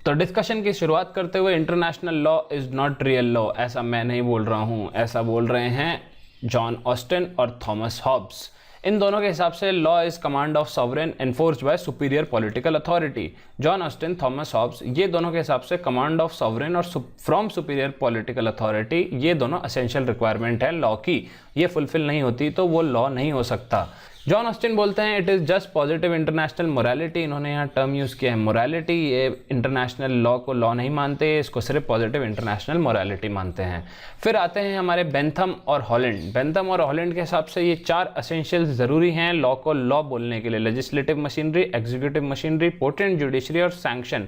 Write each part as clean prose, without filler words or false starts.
तो डिस्कशन की शुरुआत करते हुए, international law is not real law, ऐसा मैं नहीं बोल रहा हूँ, ऐसा बोल रहे हैं जॉन ऑस्टिन और थॉमस हॉब्स। इन दोनों के हिसाब से law is command of sovereign enforced by superior political authority. John Austin, Thomas Hobbes, ये दोनों के हिसाब से कमांड ऑफ सॉवरेन और फ्रॉम सुपीरियर पॉलिटिकल अथॉरिटी, ये दोनों असेंशियल रिक्वायरमेंट है लॉ की। ये फुलफिल नहीं होती तो वो लॉ नहीं हो सकता। जॉन ऑस्टिन बोलते हैं it is just positive international morality. इन्होंने यहाँ टर्म यूज़ किया है मोरालिटी। ये इंटरनेशनल लॉ को लॉ नहीं मानते, इसको सिर्फ पॉजिटिव इंटरनेशनल मोरालिटी मानते हैं। फिर आते हैं हमारे बेंथम और हॉलैंड। बेंथम और हॉलैंड के हिसाब से ये 4 असेंशियल्स ज़रूरी हैं लॉ को लॉ बोलने के लिए: legislative machinery, executive machinery, potent judiciary और सैंक्शन।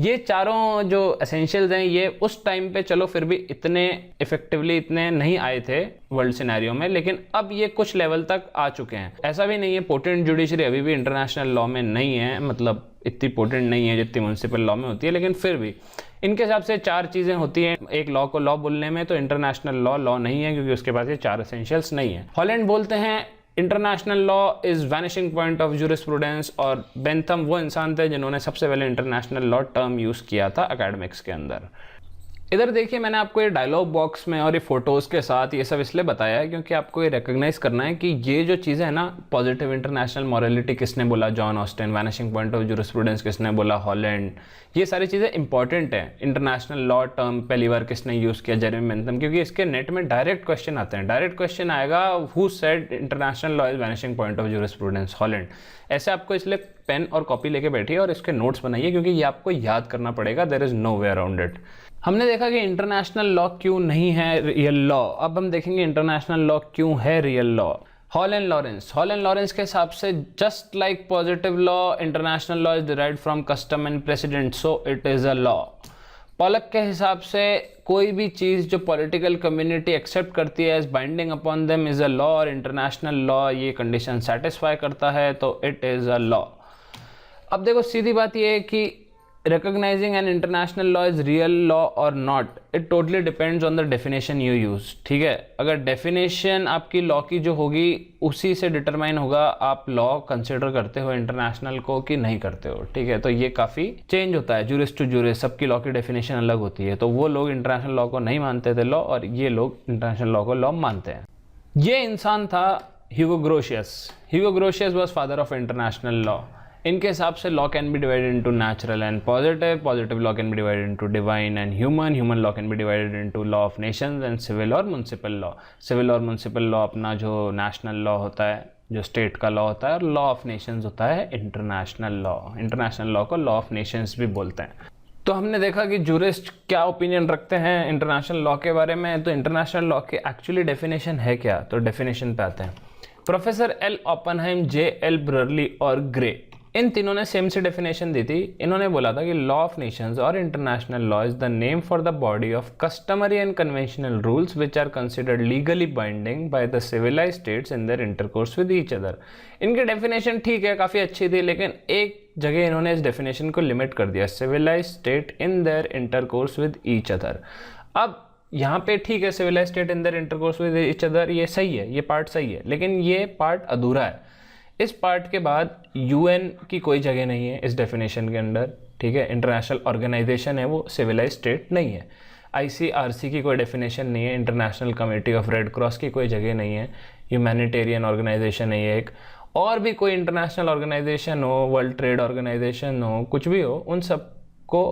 ये चारों जो एसेंशियल्स हैं ये उस टाइम पे चलो फिर भी इतने इफेक्टिवली इतने नहीं आए थे वर्ल्ड सिनेरियो में, लेकिन अब ये कुछ लेवल तक आ चुके हैं। ऐसा भी नहीं है पोटेंट जुडिशरी अभी भी इंटरनेशनल लॉ में नहीं है, मतलब इतनी पोटेंट नहीं है जितनी म्युनिसिपल लॉ में होती है, लेकिन फिर भी इनके हिसाब से 4 चीज़ें होती हैं एक लॉ को लॉ बोलने में। तो इंटरनेशनल लॉ लॉ नहीं है क्योंकि उसके पास ये 4 एसेंशियल्स नहीं है। हॉलैंड बोलते हैं international law is vanishing point of jurisprudence, और बेंथम वो इंसान थे जिन्होंने सबसे पहले इंटरनेशनल लॉ टर्म यूज़ किया था एकेडमिक्स के अंदर। इधर देखिए, मैंने आपको ये डायलॉग बॉक्स में और ये फोटोज़ के साथ ये सब इसलिए बताया है क्योंकि आपको ये रिकग्नाइज करना है कि ये जो चीज़ें हैं ना, पॉजिटिव इंटरनेशनल मॉरलिटी किसने बोला, John Austin, vanishing point of jurisprudence किसने बोला, हॉलैंड, ये सारी चीज़ें इंपॉर्टेंट हैं। इंटरनेशनल लॉ टर्म पहली बार किसने यूज़ किया, जेरेमी बेंथम, क्योंकि इसके नेट में डायरेक्ट क्वेश्चन आते हैं। डायरेक्ट क्वेश्चन आएगा who said international law is vanishing point of jurisprudence, Holland. ऐसे आपको इसलिए पेन और कॉपी लेके बैठिए और इसके नोट्स बनाइए क्योंकि ये आपको याद करना पड़ेगा, there is no way around it. हमने देखा कि इंटरनेशनल लॉ क्यों नहीं है रियल लॉ। अब हम देखेंगे इंटरनेशनल लॉ क्यों है रियल लॉ। हॉलैंड लॉरेंस के हिसाब से just like positive law, international law is derived from custom and president, so it is a law. Pollock के हिसाब से कोई भी चीज़ जो पॉलिटिकल कम्युनिटी एक्सेप्ट करती है as binding upon them is a law, और इंटरनेशनल लॉ ये कंडीशन सेटिस्फाई करता है तो इट इज़ अ लॉ। अब देखो, सीधी बात ये है कि recognizing an international law is real law or not, it totally depends on the definition you use। ठीक है, अगर डेफिनेशन आपकी लॉ की जो होगी उसी से डिटरमाइन होगा आप लॉ कंसिडर करते हो इंटरनेशनल को कि नहीं करते हो। ठीक है, तो ये काफ़ी चेंज होता है जूरिस टू जूरिस, सबकी लॉ की डेफिनेशन अलग होती है। तो वो लोग इंटरनेशनल लॉ को नहीं मानते थे लॉ, और ये लोग इंटरनेशनल लॉ को लॉ मानते हैं। ये इंसान था Hugo Grotius. Hugo Grotius was father of international law. इनके हिसाब से law can be divided into natural and positive, positive law can be divided into divine and human, human law can be divided into law of nations and civil और municipal law. Civil और municipal law अपना जो national law होता है, जो state का law होता है, और लॉ ऑफ नेशंस होता है इंटरनेशनल लॉ। इंटरनेशनल लॉ को लॉ ऑफ नेशंस भी बोलते हैं। तो हमने देखा कि जूरिस्ट क्या ओपिनियन रखते हैं इंटरनेशनल लॉ के बारे में। तो इंटरनेशनल लॉ की एक्चुअली डेफिनेशन है क्या, तो डेफिनेशन पे आते हैं। Professor L Oppenheim, J L Brierly और ग्रे, इन तीनों ने सेम सी डेफिनेशन दी थी। इन्होंने बोला था कि लॉ ऑफ नेशंस और international law is the name for the body of customary and conventional rules which are considered legally binding by the civilised states in their intercourse with each other. इनकी definition ठीक है, काफ़ी अच्छी थी, लेकिन एक जगह इन्होंने इस डेफिनेशन को लिमिट कर दिया, civilised state in their intercourse with each other. अब यहाँ पे ठीक है, civilised state in their intercourse with each other, ये सही है, ये पार्ट सही है, लेकिन ये पार्ट अधूरा है। इस पार्ट के बाद यूएन की कोई जगह नहीं है इस डेफिनेशन के अंदर। ठीक है, इंटरनेशनल ऑर्गेनाइजेशन है, वो सिविलाइज स्टेट नहीं है। आईसीआरसी की कोई डेफिनेशन नहीं है, international committee of red cross की कोई जगह नहीं है, ह्यूमैनिटेरियन ऑर्गेनाइजेशन है ये एक। और भी कोई इंटरनेशनल ऑर्गेनाइजेशन हो, वर्ल्ड ट्रेड ऑर्गेनाइजेशन हो, कुछ भी हो, उन सब को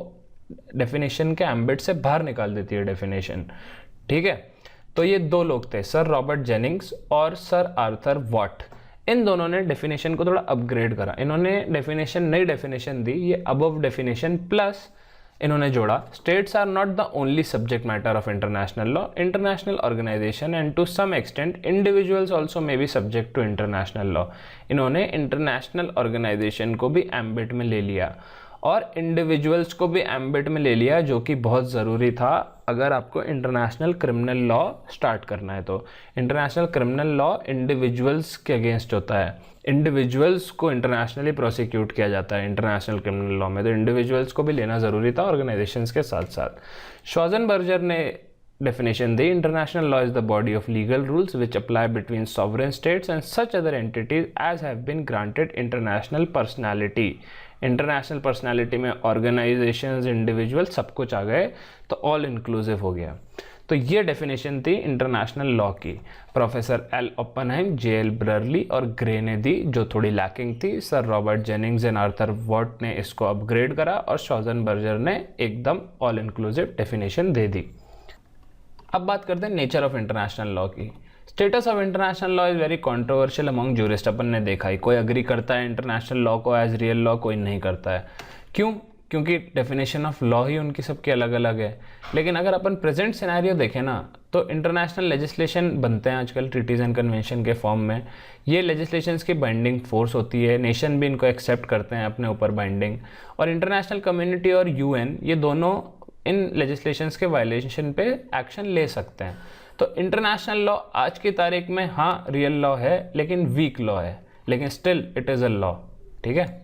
डेफिनेशन के एम्बिट से बाहर निकाल देती है डेफिनेशन। ठीक है, तो ये 2 लोग थे, सर रॉबर्ट जेनिंग्स और सर आर्थर वॉट। इन दोनों ने डेफिनेशन को थोड़ा अपग्रेड करा। इन्होंने डेफिनेशन, नई डेफिनेशन दी, ये अबव डेफिनेशन प्लस इन्होंने जोड़ा, states are not the only subject matter of international law, international organisation and to some extent individuals also may be subject to international law. इन्होंने international organisation को भी ambit में ले लिया और इंडिविजुअल्स को भी एम्बिट में ले लिया, जो कि बहुत ज़रूरी था अगर आपको इंटरनेशनल क्रिमिनल लॉ स्टार्ट करना है। तो इंटरनेशनल क्रिमिनल लॉ इंडिविजुअल्स के अगेंस्ट होता है, इंडिविजुअल्स को इंटरनेशनली प्रोसिक्यूट किया जाता है इंटरनेशनल क्रिमिनल लॉ में, तो इंडिविजुअल्स को भी लेना ज़रूरी था ऑर्गेनाइजेशंस के साथ साथ। श्वार्ज़ेनबर्गर ने डेफिनेशन दी, international law is the body of legal rules which apply between sovereign states and such other entities as have been granted international personality. International personality में ऑर्गेनाइजेशंस, इंडिविजुअल सब कुछ आ गए, तो ऑल इंक्लूसिव हो गया। तो ये डेफिनेशन थी इंटरनेशनल लॉ की। Professor L Oppenheim, J L Brierly और ग्रे ने दी, जो थोड़ी लैकिंग थी। Sir Robert Jennings and Arthur Watts ने इसको अपग्रेड करा और शॉजनबर्गर ने एकदम ऑल इंक्लूसिव डेफिनेशन दे दी। अब बात करते हैं नेचर ऑफ इंटरनेशनल लॉ की। Status of international law is very controversial among jurist. अपन ने देखा है कोई अग्री करता है इंटरनेशनल लॉ को एज रियल लॉ, कोई नहीं करता है। क्यों? क्योंकि डेफिनेशन ऑफ लॉ ही उनकी सबकी अलग अलग है। लेकिन अगर अपन प्रेजेंट सिनेरियो देखें ना, तो इंटरनेशनल लेजिस्लेशन बनते हैं आजकल ट्रीटीज़ एंड कन्वेंशन के फॉर्म में। ये लेजिस्लेशंस की बाइंडिंग फोर्स होती है, नेशन भी इनको एक्सेप्ट करते हैं अपने ऊपर बाइंडिंग, और इंटरनेशनल कम्युनिटी और यूएन ये दोनों इन लेजिस्लेशंस के वायलेशन पे एक्शन ले सकते हैं। तो इंटरनेशनल लॉ आज की तारीख में हाँ रियल लॉ है, लेकिन वीक लॉ है, लेकिन still it is a law. ठीक है।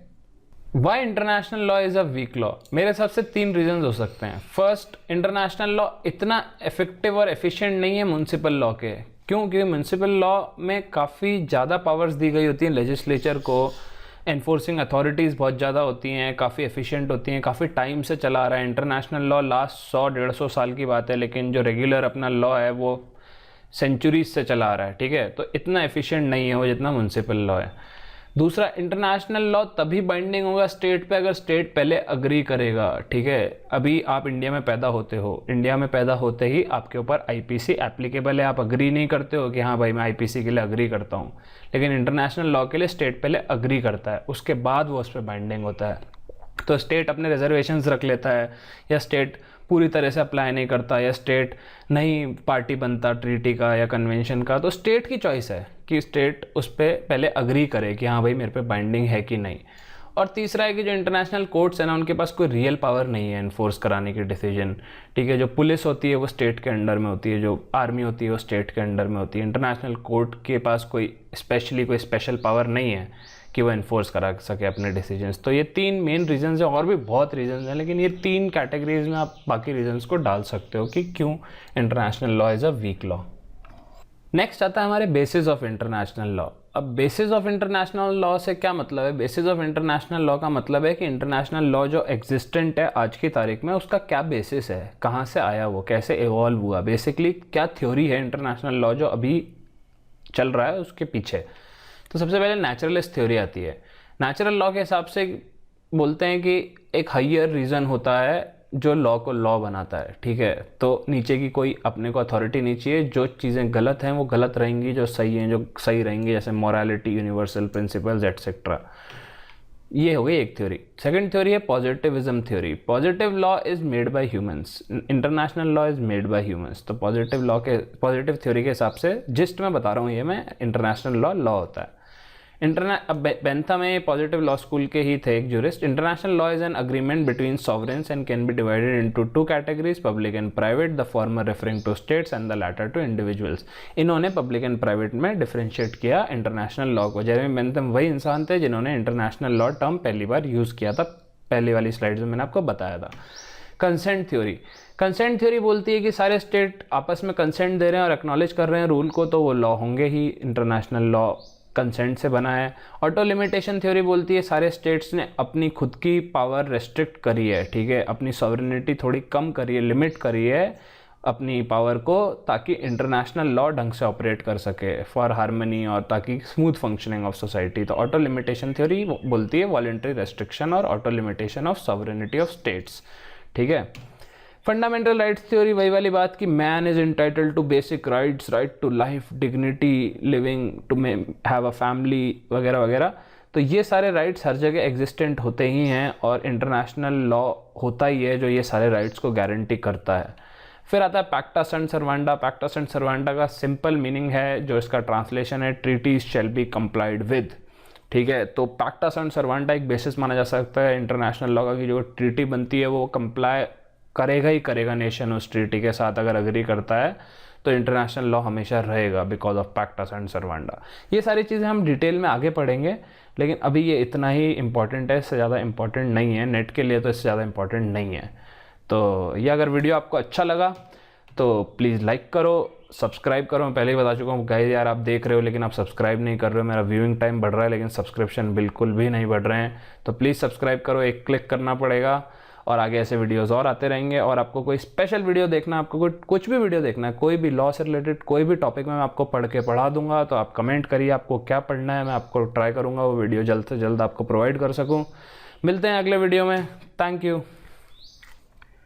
Why international law is a weak law? मेरे हिसाब से 3 रीजंस हो सकते हैं। फर्स्ट, इंटरनेशनल लॉ इतना इफेक्टिव और एफिशिएंट नहीं है म्युनिसिपल लॉ के। क्यों? क्योंकि म्युनिसिपल लॉ में काफ़ी ज़्यादा पावर्स दी गई होती हैं लेजिस्लेचर को, एनफोर्सिंग अथॉरिटीज़ बहुत ज़्यादा होती हैं, काफ़ी एफिशिएंट होती हैं, काफ़ी टाइम से चला आ रहा है। इंटरनेशनल लॉ लास्ट 100-150 साल की बात है, लेकिन जो रेगुलर अपना लॉ है वो सेंचुरीज से चला आ रहा है। ठीक है, तो इतना एफिशिएंट नहीं है वो जितना म्युनिसिपल लॉ है। दूसरा, इंटरनेशनल लॉ तभी बाइंडिंग होगा स्टेट पे अगर स्टेट पहले अग्री करेगा। ठीक है, अभी आप इंडिया में पैदा होते हो, इंडिया में पैदा होते ही आपके ऊपर आईपीसी एप्लीकेबल है, आप अग्री नहीं करते हो कि हाँ भाई मैं आईपीसी के लिए अग्री करता हूँ, लेकिन इंटरनेशनल लॉ के लिए स्टेट पहले अग्री करता है, उसके बाद वो उस पर बाइंडिंग होता है। तो स्टेट अपने रिजर्वेशंस रख लेता है, या स्टेट पूरी तरह से अप्लाई नहीं करता, या स्टेट नहीं पार्टी बनता ट्रीटी का या कन्वेंशन का, तो स्टेट की चॉइस है कि स्टेट उस पर पहले अग्री करे कि हाँ भाई मेरे पे बाइंडिंग है कि नहीं। और तीसरा है कि जो इंटरनेशनल कोर्ट्स है ना, उनके पास कोई रियल पावर नहीं है इन्फोर्स कराने की डिसीजन। ठीक है, जो पुलिस होती है वो स्टेट के अंडर में होती है, जो आर्मी होती है वो स्टेट के अंडर में होती है। इंटरनेशनल कोर्ट के पास कोई स्पेशल पावर नहीं है कि वो इन्फोर्स करा सके अपने डिसीजंस। तो ये 3 मेन रीजंस हैं, और भी बहुत रीजंस हैं, लेकिन ये 3 कैटेगरीज में आप बाकी रीजंस को डाल सकते हो कि क्यों international law is a weak law. Next आता है हमारे बेसिस ऑफ इंटरनेशनल लॉ। अब बेसिस ऑफ इंटरनेशनल लॉ से क्या मतलब है? बेसिस ऑफ इंटरनेशनल लॉ का मतलब है कि इंटरनेशनल लॉ जो एग्जिस्टेंट है आज की तारीख में, उसका क्या बेसिस है, कहाँ से आया वो, कैसे इवॉल्व हुआ, बेसिकली क्या थ्योरी है इंटरनेशनल लॉ जो अभी चल रहा है उसके पीछे। तो सबसे पहले नेचुरलिस्ट थ्योरी आती है। नेचुरल लॉ के हिसाब से बोलते हैं कि एक हायर रीज़न होता है जो लॉ को लॉ बनाता है। ठीक है, तो नीचे की कोई अपने को अथॉरिटी नहीं चाहिए, जो चीज़ें गलत हैं वो गलत रहेंगी, जो सही हैं जो सही रहेंगी, जैसे मॉरलिटी, यूनिवर्सल प्रिंसिपल्स एटसेट्रा। ये हो गई एक थ्योरी। सेकंड थ्योरी है positivism theory. Positive law is made by humans, international law is made by humans. तो पॉजिटिव थ्योरी के हिसाब से जिस्ट में बता रहा हूँ ये मैं, इंटरनेशनल लॉ होता है। अब बेंथम में पॉजिटिव लॉ स्कूल के ही थे एक jurist. International law is an agreement between sovereigns and can be divided into 2 categories, public and private, the former referring to states and the latter to individuals. इन्होंने public and private में differentiate किया international law को। Jeremy Bentham वही इंसान थे जिन्होंने international law term पहली बार use किया था, पहली वाली स्लाइड्स में मैंने आपको बताया था। कंसेंट थ्योरी बोलती है कि सारे स्टेट आपस में कंसेंट दे रहे हैं और एक्नॉलेज कर रहे हैं रूल को, तो वो लॉ होंगे ही। इंटरनेशनल लॉ कंसेंट से बना है। ऑटो लिमिटेशन थ्योरी बोलती है सारे स्टेट्स ने अपनी खुद की पावर रेस्ट्रिक्ट करी है। ठीक है, अपनी सॉवरेनिटी थोड़ी कम करी है, लिमिट करी है अपनी पावर को, ताकि इंटरनेशनल लॉ ढंग से ऑपरेट कर सके फॉर हार्मनी और ताकि स्मूथ फंक्शनिंग ऑफ सोसाइटी। तो ऑटो लिमिटेशन थ्योरी बोलती है वॉलंटरी रेस्ट्रिक्शन और auto limitation of sovereignty of states. ठीक है। फंडामेंटल राइट्स थ्योरी वही वाली बात कि man is entitled to basic rights, right to life, dignity, living, to have a family वगैरह वगैरह। तो ये सारे राइट्स हर जगह एग्जिस्टेंट होते ही हैं और इंटरनेशनल लॉ होता ही है जो ये सारे राइट्स को गारंटी करता है। फिर आता है pacta sunt servanda। Pacta sunt servanda का सिंपल मीनिंग है, जो इसका ट्रांसलेशन है, treaties shall be complied with. ठीक है, तो पैक्टा sunt servanda एक बेसिस माना जा सकता है इंटरनेशनल लॉ का कि जो ट्रीटी बनती है वो कंप्लाई करेगा ही करेगा नेशन उस ट्रीटी के साथ। अगर अग्री करता है तो इंटरनेशनल लॉ हमेशा रहेगा बिकॉज ऑफ पैक्टा sunt servanda। ये सारी चीज़ें हम डिटेल में आगे पढ़ेंगे, लेकिन अभी ये इतना ही इंपॉर्टेंट है, इससे ज़्यादा इंपॉर्टेंट नहीं है। नेट के लिए तो इससे ज़्यादा इंपॉर्टेंट नहीं है। तो ये अगर वीडियो आपको अच्छा लगा तो प्लीज़ लाइक करो, सब्सक्राइब करो। मैं पहले ही बता चुका हूँ गाइस, यार आप देख रहे हो लेकिन आप सब्सक्राइब नहीं कर रहे हो। मेरा व्यूइंग टाइम बढ़ रहा है लेकिन सब्सक्रिप्शन बिल्कुल भी नहीं बढ़ रहे हैं। तो प्लीज़ सब्सक्राइब करो, एक क्लिक करना पड़ेगा और आगे ऐसे वीडियोस और आते रहेंगे। और आपको कोई स्पेशल वीडियो देखना है, आपको कुछ भी वीडियो देखना है, कोई भी लॉ से रिलेटेड कोई भी टॉपिक में मैं आपको पढ़ा दूंगा। तो आप कमेंट करिए आपको क्या पढ़ना है, मैं आपको ट्राई करूँगा वो वीडियो जल्द से जल्द आपको प्रोवाइड कर सकूँ। मिलते हैं अगले वीडियो में। Thank you.